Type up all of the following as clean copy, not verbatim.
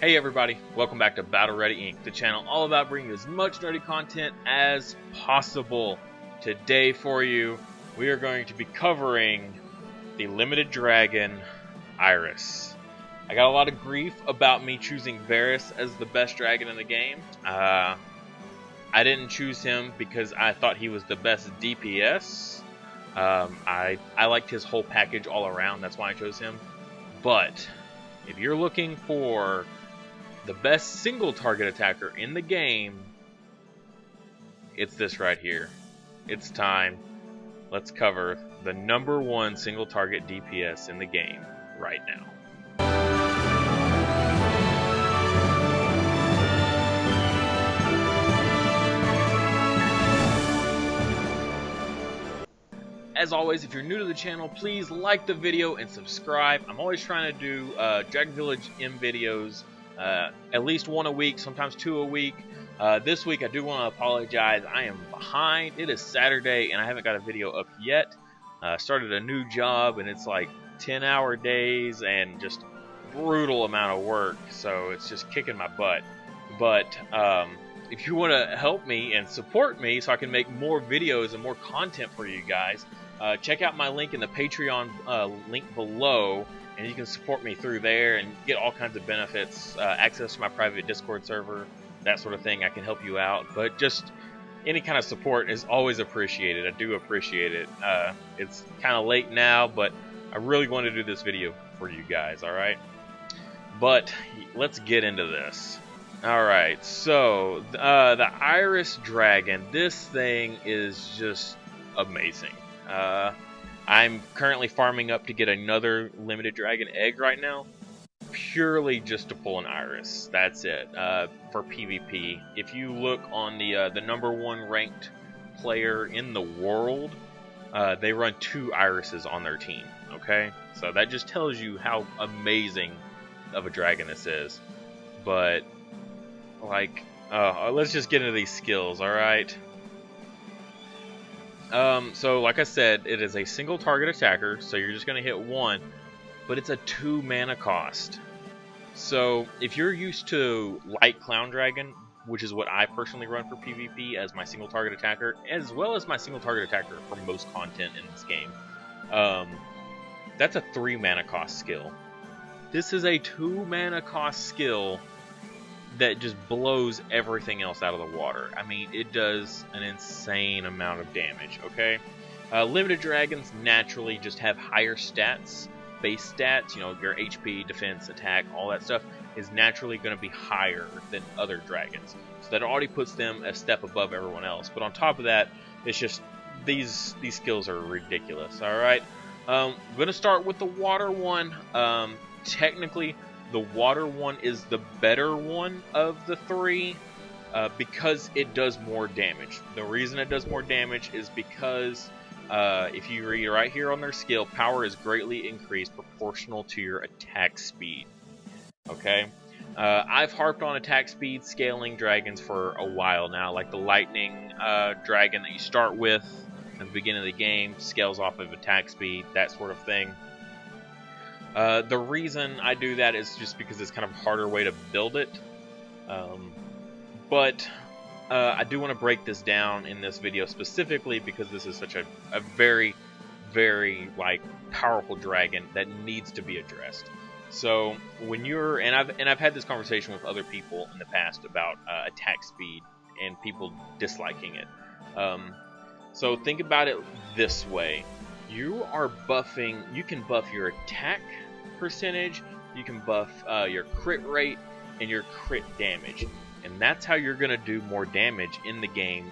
Hey everybody, welcome back to Battle Ready Inc., the channel all about bringing as much nerdy content as possible. Today for you, we are going to be covering the Limited Dragon, AzuraS. I got a lot of grief about me choosing Varus as the best dragon in the game. I didn't choose him because I thought he was the best DPS. I liked his whole package all around, that's why I chose him. But if you're looking for the best single target attacker in the game, it's this right here. It's time. Let's cover the #1 single target DPS in the game right now. As always, if you're new to the channel, please like the video and subscribe. I'm always trying to do Dragon Village M videos at least one a week, sometimes two a week. This week I do want to apologize. I am behind. It is Saturday and I haven't got a video up yet. Started a new job and it's like 10-hour days and just brutal amount of work, so it's just kicking my butt. But if you want to help me and support me so I can make more videos and more content for you guys, check out my link in the Patreon link below, and you can support me through there and get all kinds of benefits, access to my private Discord server, that sort of thing. I can help you out, but just any kind of support is always appreciated. I do appreciate it. It's kind of late now, but I really want to do this video for you guys, alright? But let's get into this. Alright, so the AzuraS Dragon, this thing is just amazing. I'm currently farming up to get another Limited Dragon egg right now, purely just to pull an AzuraS. That's it, for PvP. If you look on the #1 ranked player in the world, they run 2 AzuraSes on their team, okay? So that just tells you how amazing of a dragon this is. But, like, let's just get into these skills, alright? So like I said, it is a single target attacker, so you're just going to hit one, but it's a 2 mana cost. So if you're used to Light Clown Dragon, which is what I personally run for PvP as my single target attacker, as well as my single target attacker for most content in this game, that's a 3 mana cost skill. This is a 2 mana cost skill that just blows everything else out of the water. I mean, it does an insane amount of damage, okay? Limited Dragons naturally just have higher stats, base stats, you know, your HP, defense, attack, all that stuff is naturally going to be higher than other dragons. So that already puts them a step above everyone else. But on top of that, it's just, these skills are ridiculous, alright? I'm going to start with the water one. Technically, the water one is the better one of the 3 because it does more damage. The reason it does more damage is because if you read right here on their skill, power is greatly increased proportional to your attack speed. Okay? I've harped on attack speed scaling dragons for a while now, like the lightning dragon that you start with at the beginning of the game, scales off of attack speed, that sort of thing. The reason I do that is just because it's kind of a harder way to build it. But I do want to break this down in this video specifically because this is such a very, very like powerful dragon that needs to be addressed. So when you're, and I've had this conversation with other people in the past about attack speed and people disliking it. So think about it this way. You are buffing, you can buff your attack percentage, you can buff your crit rate and your crit damage, and that's how you're going to do more damage in the game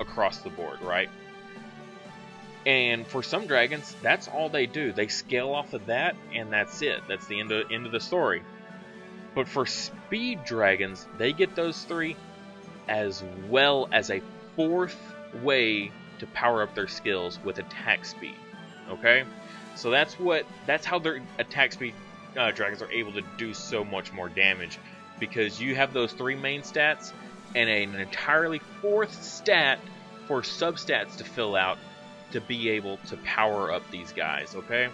across the board, right? And for some dragons, that's all they do. They scale off of that, and that's it. That's the end of the story. But for speed dragons, they get those 3 as well as a 4th way to power up their skills with attack speed. Okay, so that's how their attack speed dragons are able to do so much more damage, because you have those 3 main stats and an entirely 4th stat for substats to fill out to be able to power up these guys. Okay,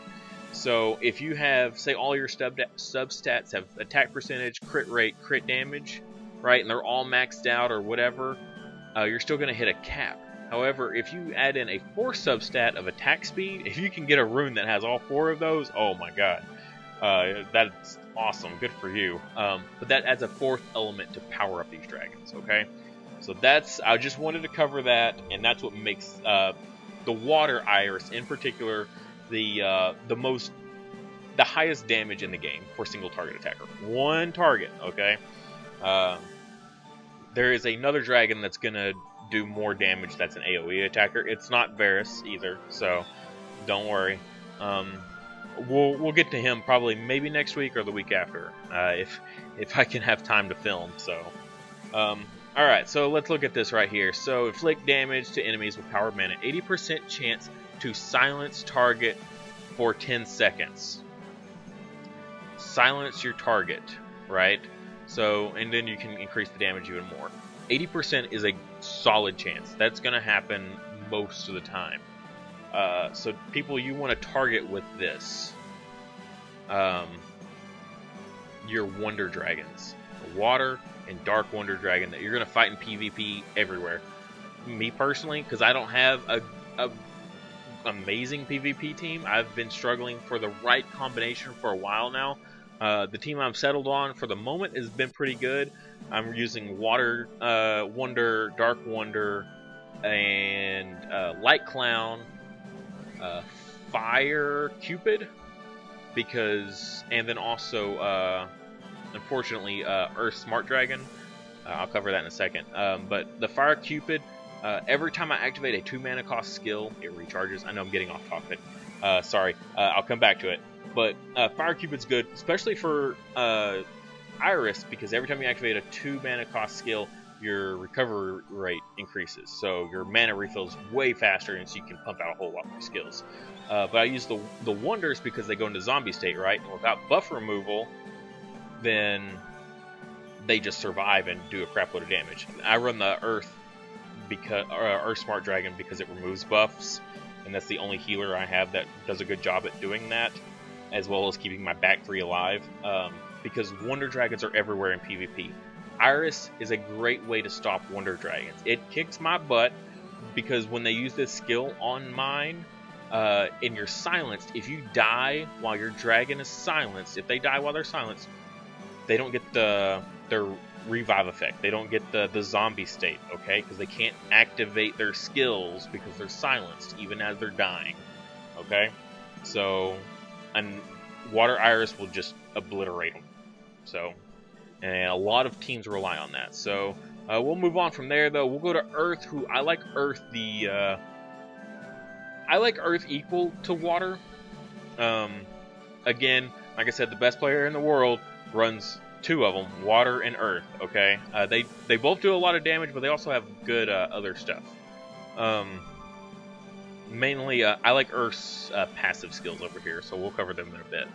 So if you have, say, all your substats have attack percentage, crit rate, crit damage, right, and they're all maxed out or whatever, you're still going to hit a cap. However, if you add in a 4th substat of attack speed, if you can get a rune that has all 4 of those, oh my god, that's awesome. Good for you. But that adds a 4th element to power up these dragons. Okay, so I just wanted to cover that, and that's what makes the water iris in particular the highest damage in the game for single target attacker. One target. Okay. There is another dragon that's gonna do more damage. That's an AoE attacker. It's not Varus either, so don't worry. We'll get to him probably maybe next week or the week after, if I can have time to film. So, all right. So let's look at this right here. So inflict damage to enemies with powered mana. 80% chance to silence target for 10 seconds. Silence your target, right? So, and then you can increase the damage even more. 80% is a solid chance. That's going to happen most of the time. So people you want to target with this, your Wonder Dragons. The Water and Dark Wonder Dragon that you're going to fight in PvP everywhere. Me personally, because I don't have a amazing PvP team, I've been struggling for the right combination for a while now. The team I'm settled on for the moment has been pretty good. I'm using Water Wonder, Dark Wonder, and Light Clown, Fire Cupid, and then also unfortunately Earth Smart Dragon. I'll cover that in a second. But the Fire Cupid, every time I activate a 2 mana cost skill, it recharges. I know I'm getting off topic. Sorry. I'll come back to it. But Fire Cupid's good, especially for Iris, because every time you activate a 2 mana cost skill, your recovery rate increases. So your mana refills way faster, and so you can pump out a whole lot more skills. But I use the Wonders because they go into zombie state, right? And without buff removal, then they just survive and do a crap load of damage. I run the Earth Smart Dragon because it removes buffs, and that's the only healer I have that does a good job at doing that, as well as keeping my back 3 alive, because Wonder Dragons are everywhere in PvP. Iris is a great way to stop Wonder Dragons. It kicks my butt, because when they use this skill on mine, and you're silenced, if you die while your dragon is silenced, if they die while they're silenced, they don't get their revive effect. They don't get the zombie state, okay? Because they can't activate their skills because they're silenced, even as they're dying, okay? So, and Water Iris will just obliterate them. So, and a lot of teams rely on that. So, we'll move on from there, though. We'll go to Earth, who I like Earth I like Earth equal to Water. Again, like I said, the best player in the world runs 2 of them, Water and Earth, okay? They both do a lot of damage, but they also have good other stuff. Mainly, I like Earth's passive skills over here, so we'll cover them in a bit.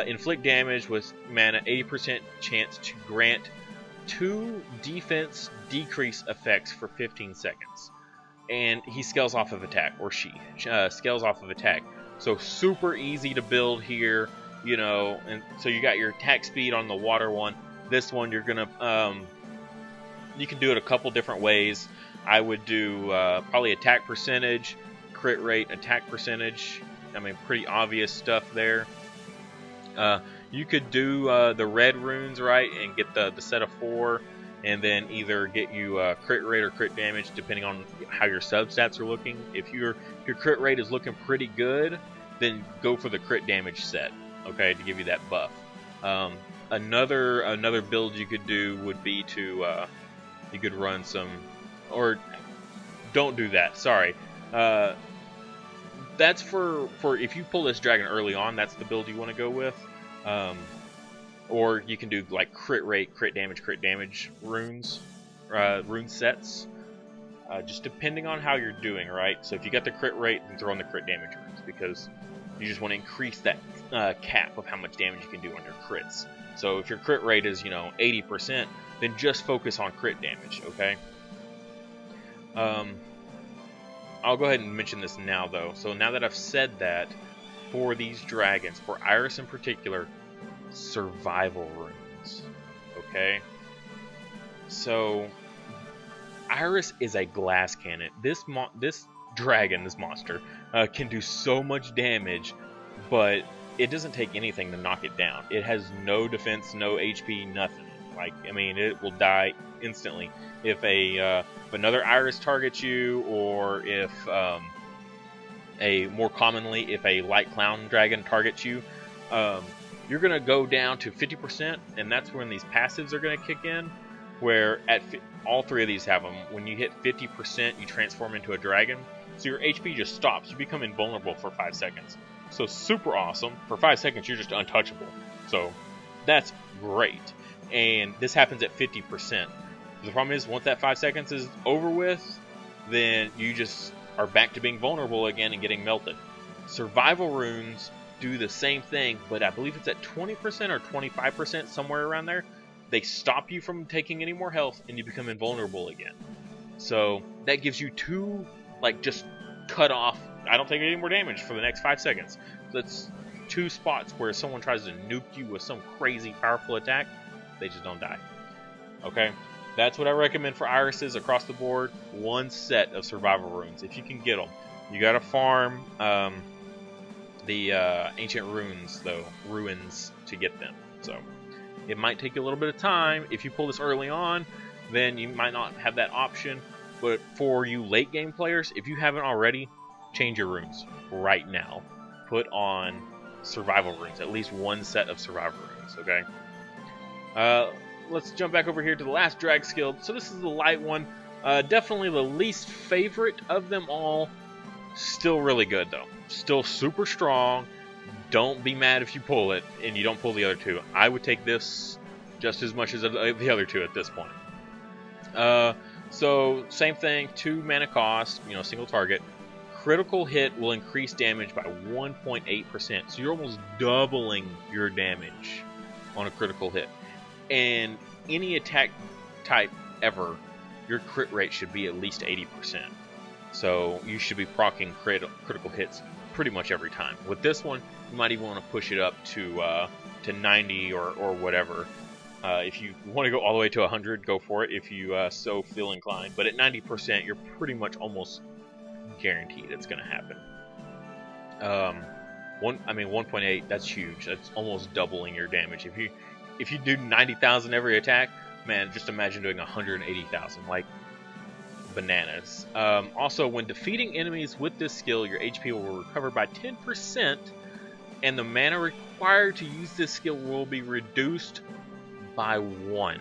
Inflict damage with mana, 80% chance to grant 2 defense decrease effects for 15 seconds. And he scales off of attack, or she scales off of attack. So super easy to build here, you know. And so you got your attack speed on the Water one. This one you're gonna you can do it a couple different ways. I would do probably attack percentage, crit rate, attack percentage. I mean, pretty obvious stuff there. You could do the red runes, right, and get the set of 4, and then either get you crit rate or crit damage depending on how your substats are looking. If your crit rate is looking pretty good, then go for the crit damage set, okay, to give you that buff. Another build you could do would be to you could run some, or don't do that. Sorry. That's for if you pull this dragon early on, that's the build you want to go with. Or you can do like crit rate, crit damage runes, rune sets. Just depending on how you're doing, right? So if you got the crit rate, then throw in the crit damage runes, because you just want to increase that cap of how much damage you can do on your crits. So if your crit rate is, 80%, then just focus on crit damage, okay? I'll go ahead and mention this now, though. So now that I've said that, for these dragons, for Iris in particular, survival runes. Okay? So, Iris is a glass cannon. This dragon, this monster, can do so much damage, but it doesn't take anything to knock it down. It has no defense, no HP, nothing. Like, I mean, it will die instantly if another Iris targets you, or if more commonly if a light clown dragon targets you. You're gonna go down to 50%, and that's when these passives are gonna kick in. Where all three of these have them. When you hit 50%, you transform into a dragon. So your HP just stops. You become invulnerable for 5 seconds. So super awesome. For 5 seconds, you're just untouchable. So that's great. And this happens at 50%. The problem is, once that 5 seconds is over with, then you just are back to being vulnerable again and getting melted. Survival runes do the same thing, but I believe it's at 20% or 25%, somewhere around there. They stop you from taking any more health, and you become invulnerable again. So that gives you two, like, just cut off. I don't take any more damage for the next 5 seconds. That's two spots where someone tries to nuke you with some crazy powerful attack, they just don't die. Okay? That's what I recommend for Irises across the board. One set of survival runes, if you can get them. You gotta farm the ancient runes to get them. So it might take you a little bit of time. If you pull this early on, then you might not have that option. But for you late game players, if you haven't already, change your runes right now. Put on survival runes, at least one set of survival runes, okay? Let's jump back over here to the last drag skill. So this is the light one. Definitely the least favorite of them all. Still really good, though. Still super strong. Don't be mad if you pull it and you don't pull the other two. I would take this just as much as the other two at this point. So same thing, 2 mana cost, single target. Critical hit will increase damage by 1.8%. So you're almost doubling your damage on a critical hit. And any attack type ever, your crit rate should be at least 80%. So you should be proccing critical hits pretty much every time. With this one, you might even want to push it up to 90 or whatever. If you want to go all the way to 100, go for it if you so feel inclined. But at 90%, you're pretty much almost guaranteed it's going to happen. 1.8, that's huge. That's almost doubling your damage. If you do 90,000 every attack, man, just imagine doing 180,000, like bananas. Also, when defeating enemies with this skill, your HP will recover by 10%, and the mana required to use this skill will be reduced by 1.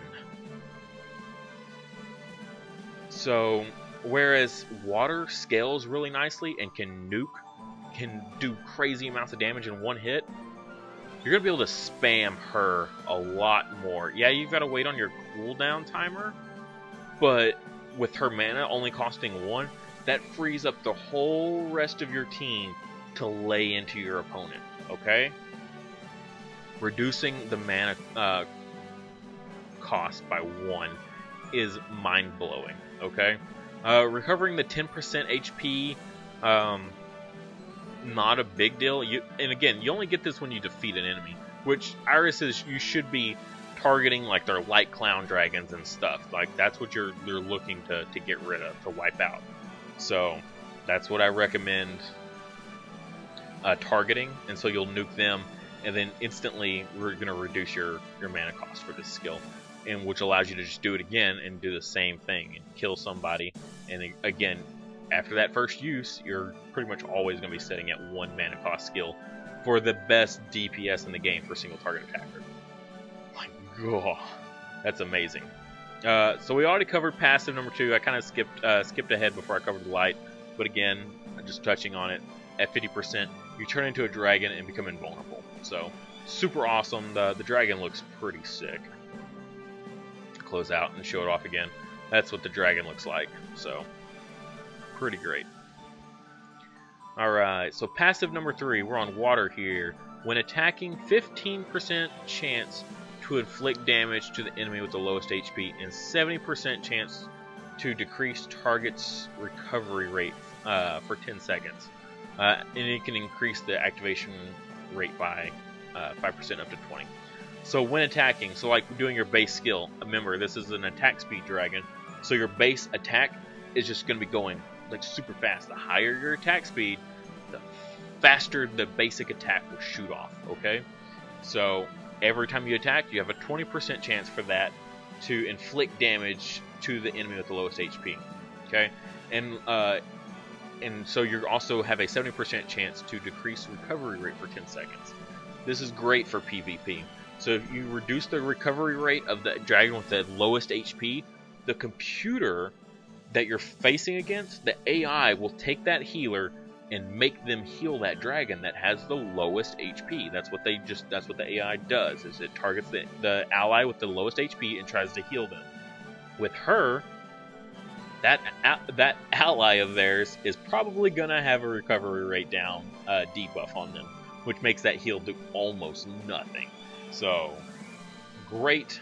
So, whereas water scales really nicely and can do crazy amounts of damage in one hit, you're going to be able to spam her a lot more. Yeah, you've got to wait on your cooldown timer, but with her mana only costing 1, that frees up the whole rest of your team to lay into your opponent, okay? Reducing the mana cost by 1 is mind-blowing, okay? Recovering the 10% HP, not a big deal. And again, you only get this when you defeat an enemy, which Irises, you should be targeting like their light clown dragons and stuff. Like, that's what they're looking to get rid of, to wipe out. So that's what I recommend targeting, and so you'll nuke them, and then instantly we're going to reduce your mana cost for this skill, and which allows you to just do it again and do the same thing and kill somebody. And again, after that first use, you're pretty much always going to be setting at 1 mana cost skill for the best DPS in the game for single target attacker. My God, that's amazing. So we already covered passive number 2. I kind of skipped ahead before I covered the light, but again, just touching on it, at 50%, you turn into a dragon and become invulnerable. So super awesome. The dragon looks pretty sick. Close out and show it off again. That's what the dragon looks like. So pretty great. Alright, so passive number 3, we're on water here. When attacking, 15% chance to inflict damage to the enemy with the lowest HP, and 70% chance to decrease target's recovery rate for 10 seconds. and it can increase the activation rate by 5% up to 20. So when attacking, so like doing your base skill, remember this is an attack speed dragon, so your base attack is just going to be going like super fast. The higher your attack speed, the faster the basic attack will shoot off, okay? So every time you attack, you have a 20% chance for that to inflict damage to the enemy with the lowest HP, okay? And so you also have a 70% chance to decrease recovery rate for 10 seconds. This is great for PvP. So if you reduce the recovery rate of the dragon with the lowest HP, the computer that you're facing against, the AI will take that healer and make them heal that dragon that has the lowest HP. That's what the AI does, is it targets the ally with the lowest HP and tries to heal them. With her, that ally of theirs is probably gonna have a recovery rate down debuff on them, which makes that heal do almost nothing. So great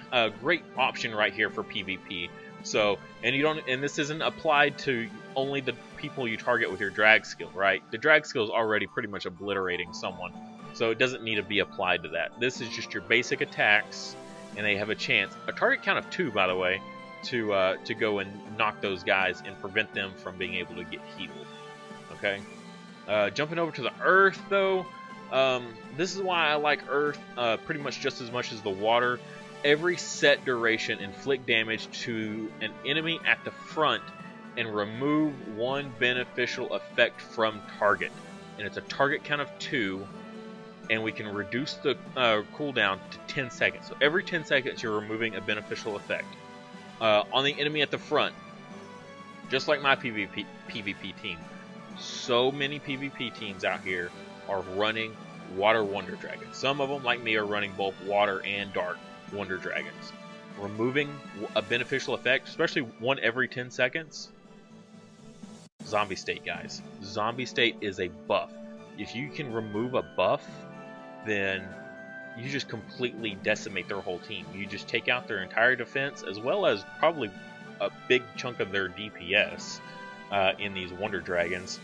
option right here for PvP. So and this isn't applied to only the people you target with your drag skill, right? The drag skill is already pretty much obliterating someone, so it doesn't need to be applied to that. This is just your basic attacks, and they have a chance, a target count of 2 by the way, to go and knock those guys and prevent them from being able to get healed. Okay, jumping over to the earth though, this is why I like earth pretty much just as much as the water. Every set duration inflict damage to an enemy at the front and remove 1 beneficial effect from target, and it's a target count of 2, and we can reduce the cooldown to 10 seconds. So every 10 seconds you're removing a beneficial effect on the enemy at the front, just like my PvP team. So many PvP teams out here are running Water Wonder Dragons. Some of them, like me, are running both Water and Dark Wonder Dragons. Removing a beneficial effect, especially one every 10 seconds. Zombie State, guys. Zombie State is a buff. If you can remove a buff, then you just completely decimate their whole team. You just take out their entire defense, as well as probably a big chunk of their DPS in these Wonder Dragons,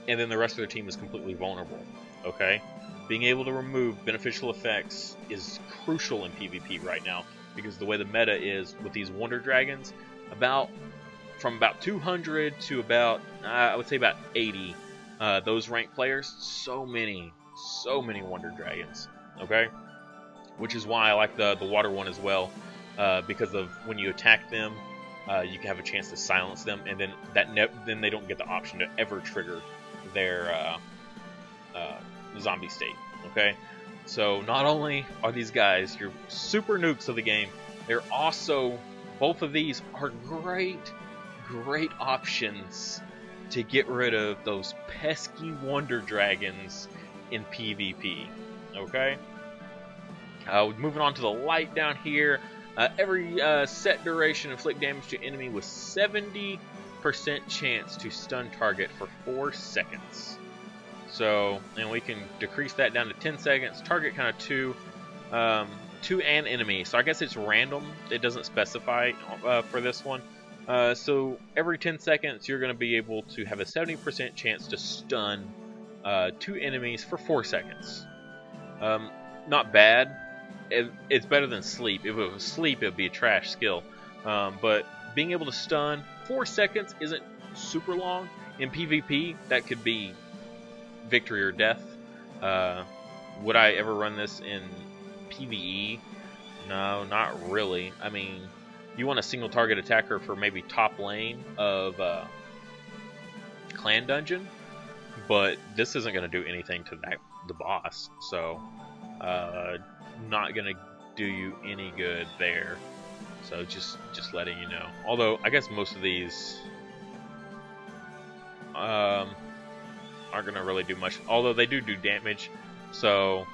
and then the rest of their team is completely vulnerable. Okay? Being able to remove beneficial effects is crucial in PvP right now, because the way the meta is with these Wonder Dragons, from about 200 to about, I would say about 80, those ranked players, so many Wonder Dragons, okay? Which is why I like the water one as well, because of when you attack them, you can have a chance to silence them, and then then they don't get the option to ever trigger their zombie state, okay? So not only are these guys your super nukes of the game, they're also, both of these are great options to get rid of those pesky Wonder Dragons in PvP, okay? Moving on to the light down here, every set duration inflict damage to enemy with 70% chance to stun target for 4 seconds. So, and we can decrease that down to 10 seconds. Target kind of 2 and enemy. So I guess it's random. It doesn't specify for this one. So every 10 seconds, you're going to be able to have a 70% chance to stun 2 enemies for 4 seconds. Not bad. It's better than sleep. If it was sleep, it would be a trash skill. But being able to stun 4 seconds isn't super long. In PvP, that could be victory or death. Would I ever run this in PvE? No, not really. I mean, you want a single target attacker for maybe top lane of clan dungeon, but this isn't going to do anything to the boss, so not going to do you any good there. So just letting you know. Although I guess most of these aren't going to really do much, although they do damage. So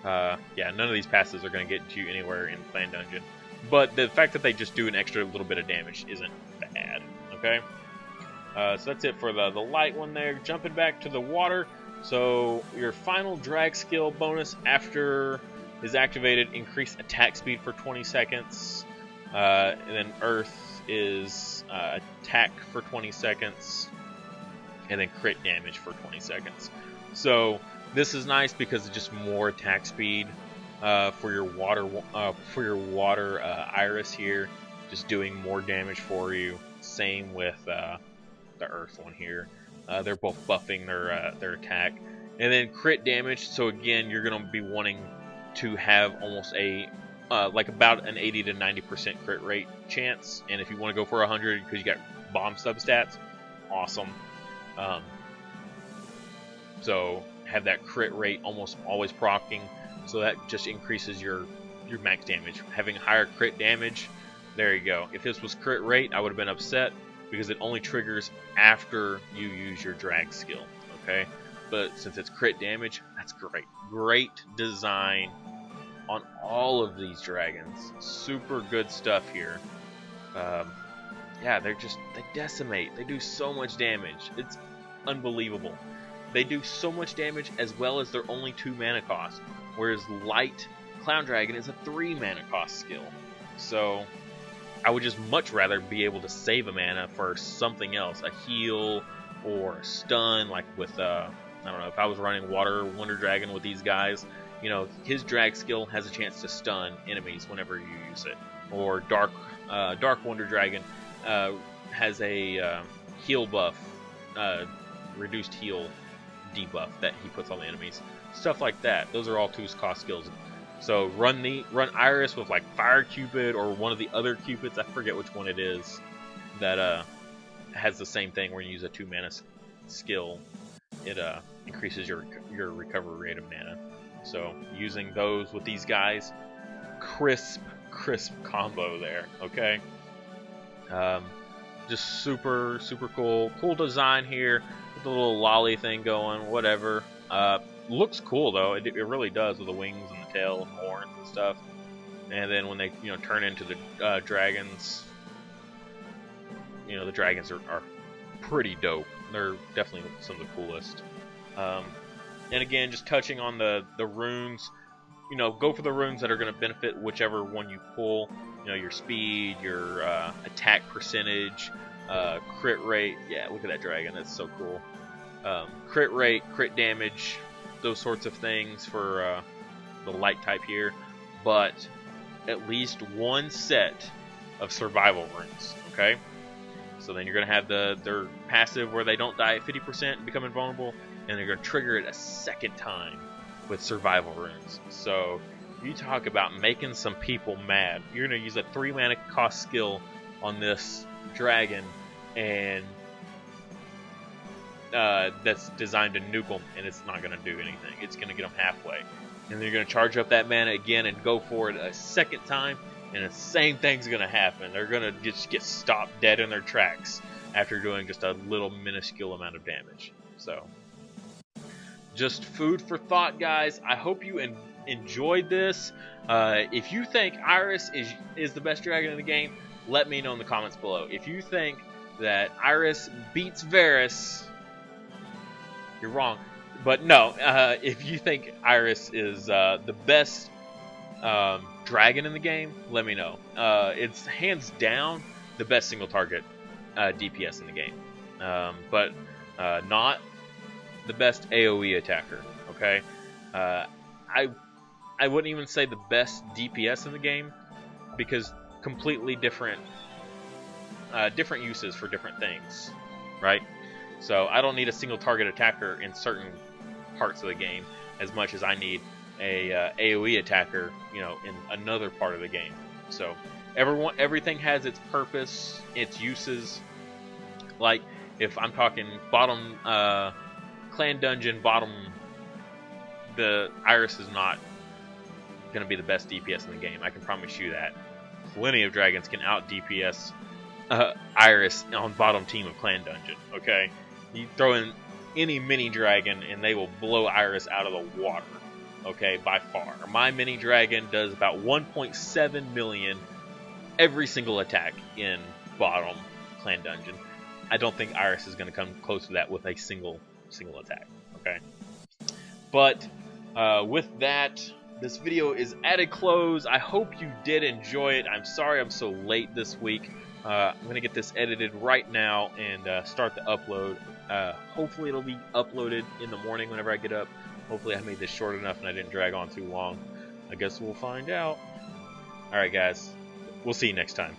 yeah, none of these passes are going to get you anywhere in clan dungeon, but the fact that they just do an extra little bit of damage isn't bad. Okay, so that's it for the light one there. Jumping back to the water, so your final drag skill bonus after is activated, increase attack speed for 20 seconds, and then earth is attack for 20 seconds. and then crit damage for 20 seconds. So this is nice because it's just more attack speed for your water Iris here, just doing more damage for you. Same with the Earth one here. They're both buffing their attack, and then crit damage. So again, you're gonna be wanting to have almost a like about an 80 to 90% crit rate chance, and if you want to go for 100 because you got bomb substats, awesome. So have that crit rate almost always proccing, so that just increases your max damage. Having higher crit damage, there you go. If this was crit rate, I would have been upset because it only triggers after you use your drag skill, okay? But since it's crit damage, that's great. Great design on all of these dragons. Super good stuff here. Yeah, they decimate. They do so much damage. It's unbelievable. They do so much damage as well as their only 2 mana cost, whereas Light Clown Dragon is a 3 mana cost skill. So I would just much rather be able to save a mana for something else, a heal or a stun, like with I don't know, if I was running Water Wonder Dragon with these guys, you know, his drag skill has a chance to stun enemies whenever you use it. Or Dark Wonder Dragon has a heal buff, reduced heal debuff that he puts on the enemies. Stuff like that. Those are all 2 cost skills. So run Iris with like Fire Cupid or one of the other Cupids. I forget which one it is that has the same thing where you use a 2 mana skill. It increases your recovery rate of mana. So using those with these guys, crisp combo there. Okay. Just super cool design here with the little lolly thing going, whatever. Looks cool though, it really does, with the wings and the tail and horns and stuff. And then when they turn into the dragons, the dragons are pretty dope. They're definitely some of the coolest. And again, just touching on the runes, go for the runes that are going to benefit whichever one you pull. Your speed, your attack percentage, crit rate. Yeah, look at that dragon, that's so cool. Crit rate, crit damage, those sorts of things for the light type here, but at least 1 set of survival runes. Okay, so then you're going to have their passive where they don't die at 50% and become invulnerable, and they're going to trigger it a second time with survival runes. So you talk about making some people mad. You're going to use a 3 mana cost skill on this dragon, and that's designed to nuke them, and it's not going to do anything. It's going to get them halfway. And then you're going to charge up that mana again and go for it a second time, and the same thing's going to happen. They're going to just get stopped dead in their tracks after doing just a little minuscule amount of damage. So, just food for thought, guys. I hope you enjoyed this. If you think Iris is the best dragon in the game, let me know in the comments below. If you think that Iris beats Varus, you're wrong. But no, if you think Iris is the best dragon in the game, let me know. It's hands down the best single target DPS in the game, but not the best AoE attacker. Okay, I wouldn't even say the best DPS in the game, because completely different uses for different things, right? So I don't need a single target attacker in certain parts of the game as much as I need a AoE attacker, in another part of the game. So everything has its purpose, its uses. Like if I'm talking bottom clan dungeon bottom, the Iris is not going to be the best DPS in the game. I can promise you that. Plenty of dragons can out DPS Iris on bottom team of clan dungeon. Okay, you throw in any mini dragon and they will blow Iris out of the water. Okay, by far. My mini dragon does about 1.7 million every single attack in bottom clan dungeon. I don't think Iris is going to come close to that with a single attack. Okay, but with that, this video is at a close. I hope you did enjoy it. I'm sorry I'm so late this week. I'm going to get this edited right now and start the upload. Hopefully it'll be uploaded in the morning whenever I get up. Hopefully I made this short enough and I didn't drag on too long. I guess we'll find out. Alright guys, we'll see you next time.